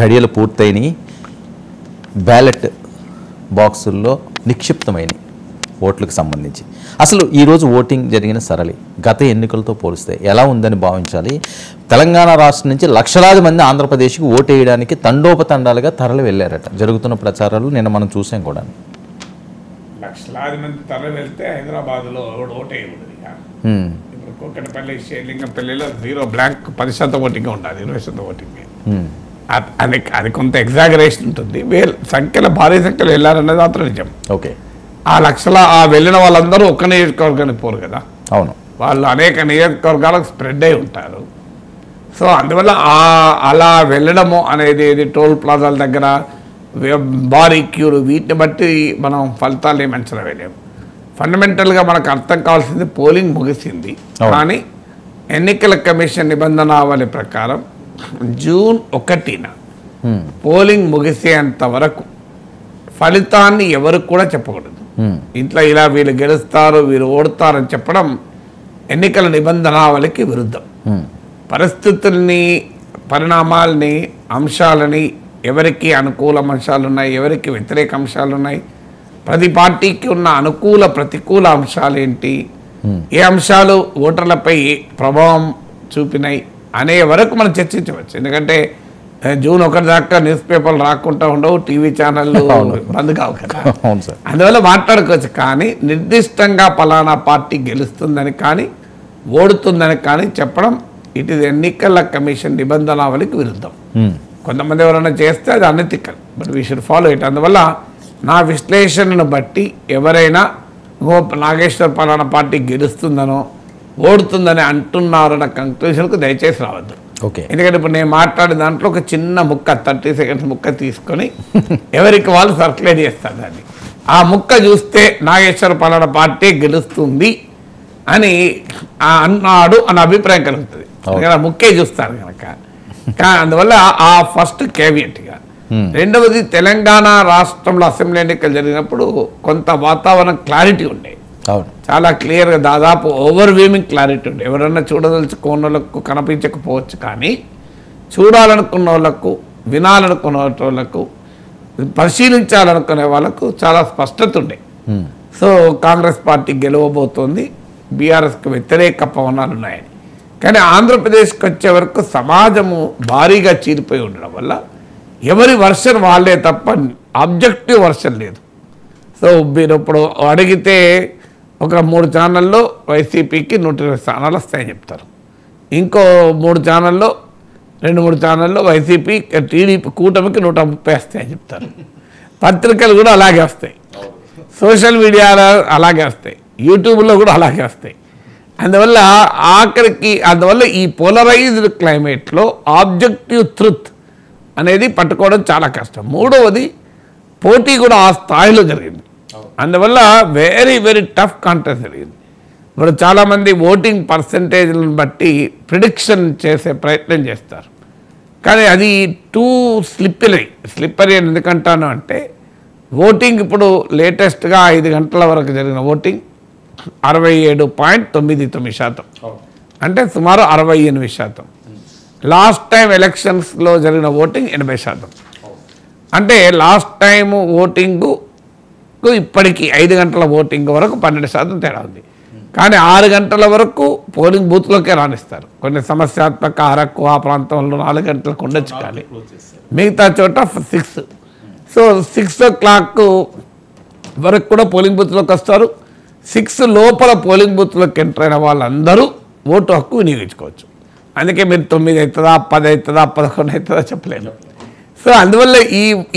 ఘడియలు పూర్తయినాయి, బ్యాలెట్ బాక్సుల్లో నిక్షిప్తమైనవి ఓట్లకు సంబంధించి. అసలు ఈరోజు ఓటింగ్ జరిగిన సరళి గత ఎన్నికలతో పోలిస్తే ఎలా ఉందని భావించాలి? తెలంగాణ రాష్ట్రం నుంచి లక్షలాది మంది ఆంధ్రప్రదేశ్కి ఓటు వేయడానికి తండోపతండాలుగా తరలి వెళ్ళారట. జరుగుతున్న ప్రచారాలు నిన్న మనం చూసాం కూడా. లక్షలాది మంది తరలి వెళ్తే హైదరాబాద్లో ఓటు వేయకూడదు. ఇప్పుడు కోకటపల్లి, శ్రీలింగంపల్లిలో 0 బ్లాంక్ 10% ఓటింగ్ ఉండాలి, 20% ఓటింగ్. అది కొంత ఎగ్జాగరేషన్ ఉంటుంది. సంఖ్యలో భారీ సంఖ్యలో వెళ్ళారన్నది మాత్రం నిజం. ఓకే, ఆ వెళ్ళిన వాళ్ళందరూ ఒక్క నియోజకవర్గానికి పోరు కదా. అవును, వాళ్ళు అనేక నియోజకవర్గాలకు స్ప్రెడ్ అయి ఉంటారు. సో అందువల్ల అలా వెళ్ళడము అనేది టోల్ ప్లాజాల దగ్గర భారీ క్యూలు, వీటిని బట్టి మనం ఫలితాలు ఏమి అంచనా వేయలేము. ఫండమెంటల్గా మనకు అర్థం కావాల్సింది పోలింగ్ ముగిసింది, కానీ ఎన్నికల కమిషన్ నిబంధనావళి ప్రకారం జూన్ 1న పోలింగ్ ముగిసేంత వరకు ఫలితాన్ని ఎవరు కూడా చెప్పకూడదు. ఇంట్లో ఇలా వీళ్ళు గెలుస్తారు, వీరు ఓడతారని చెప్పడం ఎన్నికల నిబంధనావళికి విరుద్ధం. పరిస్థితుల్ని, పరిణామాలని, అంశాలని, ఎవరికి అనుకూల అంశాలు ఉన్నాయి, ఎవరికి వ్యతిరేక అంశాలు ఉన్నాయి, ప్రతి పార్టీకి ఉన్న అనుకూల ప్రతికూల అంశాలు ఏంటి, ఏ అంశాలు ఓటర్లపై ప్రభావం చూపినాయి అనే వరకు మనం చర్చించవచ్చు. ఎందుకంటే జూన్ 1 దాకా న్యూస్ పేపర్లు రాకుండా ఉండవు, టీవీ ఛానళ్ళు బంద్ కావు కదా. అందువల్ల మాట్లాడుకోవచ్చు. కానీ నిర్దిష్టంగా పలానా పార్టీ గెలుస్తుందని కానీ ఓడుతుందని కానీ చెప్పడం ఇటు ఎన్నికల కమిషన్ నిబంధనావళికి విరుద్ధం. కొంతమంది ఎవరైనా చేస్తే అది unethical, but we should follow it. అందువల్ల నా విశ్లేషణను బట్టి ఎవరైనా నాగేశ్వర్ పలానా పార్టీ గెలుస్తుందనో ఓడుతుందని అంటున్నారన్న కంక్లూషన్కు దయచేసి రావద్దు. ఎందుకంటే ఇప్పుడు నేను మాట్లాడే దాంట్లో ఒక చిన్న ముక్క 30 సెకండ్స్ ముక్క తీసుకొని ఎవరికి వాళ్ళు సర్క్యులేట్ చేస్తారు. దాన్ని ఆ ముక్క చూస్తే నాగేశ్వర పలానా పార్టీ గెలుస్తుంది అని అన్నాడు అన్న అభిప్రాయం కలుగుతుంది. ముక్కే చూస్తారు కనుక. అందువల్ల ఆ ఫస్ట్ కేవియట్గా. రెండవది, తెలంగాణ రాష్ట్రంలో అసెంబ్లీ ఎన్నికలు జరిగినప్పుడు కొంత వాతావరణం క్లారిటీ ఉండేది, చాలా క్లియర్గా, దాదాపు ఓవర్వీమింగ్ క్లారిటీ ఉండే. ఎవరన్నా చూడదలుచుకున్న వాళ్ళకు కనిపించకపోవచ్చు, కానీ చూడాలనుకున్న వాళ్ళకు, వినాలనుకున్న వాళ్ళకు, పరిశీలించాలనుకునే వాళ్ళకు చాలా స్పష్టత ఉండే. సో కాంగ్రెస్ పార్టీ గెలవబోతోంది, బీఆర్ఎస్కి వ్యతిరేక పవనాలు ఉన్నాయని. కానీ ఆంధ్రప్రదేశ్కి వచ్చే వరకు సమాజము భారీగా చీలిపోయి ఉండడం వల్ల ఎవరి వర్షన్ వాళ్ళే తప్ప ఆబ్జెక్టివ్ వర్షన్ లేదు. సో మీరు ఇప్పుడు అడిగితే ఒక 3 ఛానల్లో వైసీపీకి 120 స్థానాలు వస్తాయని చెప్తారు, ఇంకో 3 ఛానల్లో 2-3 ఛానల్లో వైసీపీ టీడీపీ కూటమికి 130 వస్తాయని చెప్తారు. పత్రికలు కూడా అలాగే వస్తాయి, సోషల్ మీడియాలో అలాగే వస్తాయి, యూట్యూబ్లో కూడా అలాగే వస్తాయి. అందువల్ల ఈ పోలరైజ్డ్ క్లైమేట్లో ఆబ్జెక్టివ్ ట్రుత్ అనేది పట్టుకోవడం చాలా కష్టం. మూడవది, పోటీ కూడా ఆ స్థాయిలో జరిగింది. అందువల్ల వెరీ వెరీ టఫ్ కాంటెస్ట్ జరిగింది. ఇప్పుడు చాలామంది ఓటింగ్ పర్సంటేజ్లను బట్టి ప్రిడిక్షన్ చేసే ప్రయత్నం చేస్తారు, కానీ అది టూ స్లిప్పరీ అని ఎందుకంటాను అంటే, ఓటింగ్ ఇప్పుడు లేటెస్ట్గా 5 గంటల వరకు జరిగిన ఓటింగ్ 67.99%, అంటే సుమారు 68%. లాస్ట్ టైం ఎలక్షన్స్లో జరిగిన ఓటింగ్ 80%. అంటే లాస్ట్ టైం ఓటింగు ఇప్పటికీ 5 గంటల ఓటింగ్ వరకు 12% తేడా ఉంది. కానీ 6 గంటల వరకు పోలింగ్ బూత్లోకే రాణిస్తారు. కొన్ని సమస్యాత్మక అరకు ఆ ప్రాంతంలో 4 గంటలకు ఉండొచ్చు, కానీ మిగతా చోట 6. సో 6 o'clock వరకు కూడా పోలింగ్ బూత్లోకి వస్తారు. 6 లోపల పోలింగ్ బూత్లోకి ఎంటర్ అయిన వాళ్ళందరూ ఓటు హక్కు వినియోగించుకోవచ్చు. అందుకే మీరు 9 అవుతుందా, 10 అవుతుందా, 11 అవుతుందా చెప్పలేను. సో అందువల్ల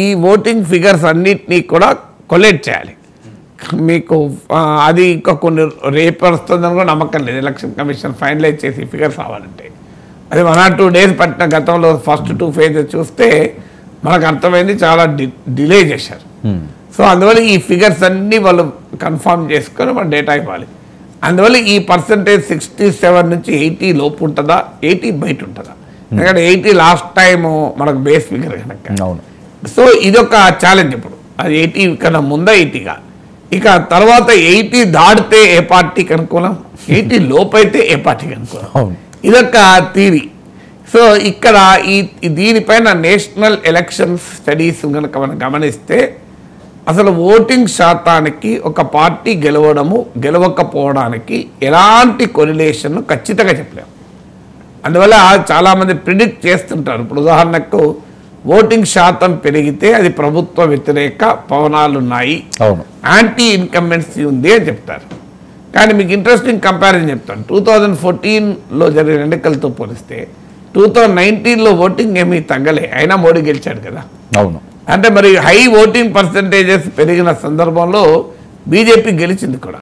ఈ ఓటింగ్ ఫిగర్స్ అన్నిటినీ కూడా కొలేట్ చేయాలి. మీకు అది ఇంకా కొన్ని రేపు వస్తుందని కూడా నమ్మకం లేదు. ఎలక్షన్ కమిషన్ ఫైనలైజ్ చేసి ఫిగర్స్ రావాలంటే అది 1 or 2 days పట్టిన. గతంలో ఫస్ట్ 2 phases చూస్తే మనకు అర్థమైంది, చాలా డిలే చేశారు. సో అందువల్ల ఈ ఫిగర్స్ అన్నీ వాళ్ళు కన్ఫర్మ్ చేసుకొని మన డేటా ఇవ్వాలి. అందువల్ల ఈ పర్సంటేజ్ 67 నుంచి 80 లోపు ఉంటుందా, 80 బయట ఉంటుందా? ఎందుకంటే 80 లాస్ట్ టైము మనకు బేస్ ఫిగర్ కనుక. సో ఇదొక ఛాలెంజ్. ఇప్పుడు అది 80 కన్నా ముందా 80గా, ఇక తర్వాత 80 దాటితే ఏ పార్టీకి అనుకూలం, 80 లోపు అయితే ఏ పార్టీకి అనుకూలం, ఇదొక థియరీ. సో సో ఇక్కడ దీనిపైన నేషనల్ ఎలక్షన్ స్టడీస్ కనుక మనం గమనిస్తే అసలు ఓటింగ్ శాతానికి ఒక పార్టీ గెలవకపోవడానికి ఎలాంటి కొరిలేషన్ ఖచ్చితంగా చెప్పలేము. అందువల్ల చాలామంది ప్రిడిక్ట్ చేస్తుంటారు. ఇప్పుడు ఉదాహరణకు ఓటింగ్ శాతం పెరిగితే అది ప్రభుత్వ వ్యతిరేక పవనాలు ఉన్నాయి, యాంటీ ఇన్కంబెన్సీ ఉంది అని చెప్తారు. కానీ మీకు ఇంట్రెస్టింగ్ కంపారిజన్ చెప్తాను. 2014లో జరిగిన ఎన్నికలతో పోలిస్తే 2019లో ఓటింగ్ ఏమీ తగ్గలే, అయినా మోడీ గెలిచాడు కదా. అవును. అంటే మరి హై ఓటింగ్ పర్సంటేజెస్ పెరిగిన సందర్భంలో బీజేపీ గెలిచింది కూడా.